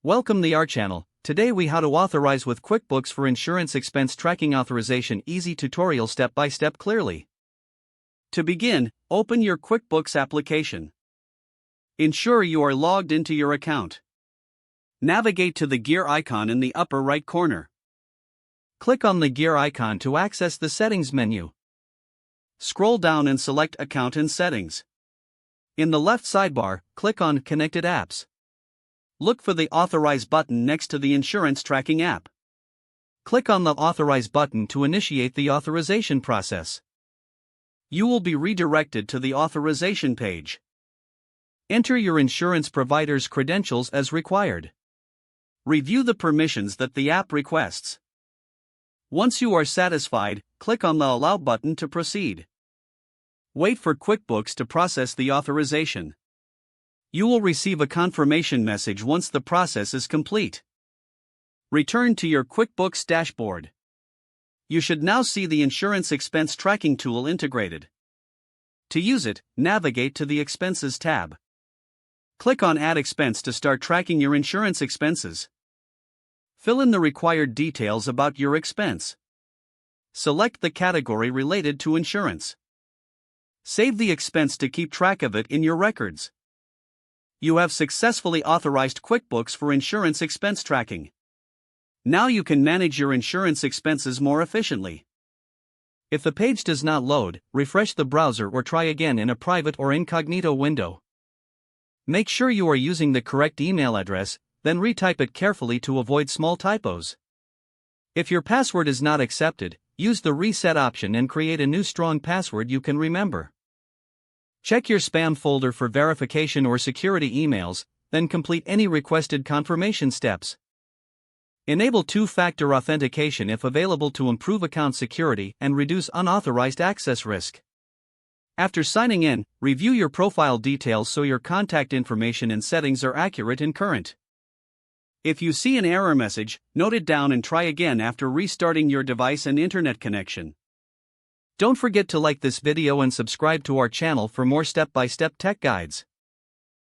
Welcome to our channel. Today we how to authorize with QuickBooks for insurance expense tracking authorization. Easy tutorial step by step clearly. To begin, open your QuickBooks application. Ensure you are logged into your account. Navigate to the gear icon in the upper right corner. Click on the gear icon to access the settings menu. Scroll down and select Account and Settings. In the left sidebar, click on Connected Apps. Look for the Authorize button next to the Insurance Tracking app. Click on the Authorize button to initiate the authorization process. You will be redirected to the authorization page. Enter your insurance provider's credentials as required. Review the permissions that the app requests. Once you are satisfied, click on the Allow button to proceed. Wait for QuickBooks to process the authorization. You will receive a confirmation message once the process is complete. Return to your QuickBooks dashboard. You should now see the insurance expense tracking tool integrated. To use it, navigate to the Expenses tab. Click on Add Expense to start tracking your insurance expenses. Fill in the required details about your expense. Select the category related to insurance. Save the expense to keep track of it in your records. You have successfully authorized QuickBooks for insurance expense tracking. Now you can manage your insurance expenses more efficiently. If the page does not load, refresh the browser or try again in a private or incognito window. Make sure you are using the correct email address, then retype it carefully to avoid small typos. If your password is not accepted, use the reset option and create a new strong password you can remember. Check your spam folder for verification or security emails, then complete any requested confirmation steps. Enable two-factor authentication if available to improve account security and reduce unauthorized access risk. After signing in, review your profile details so your contact information and settings are accurate and current. If you see an error message, note it down and try again after restarting your device and internet connection. Don't forget to like this video and subscribe to our channel for more step-by-step tech guides.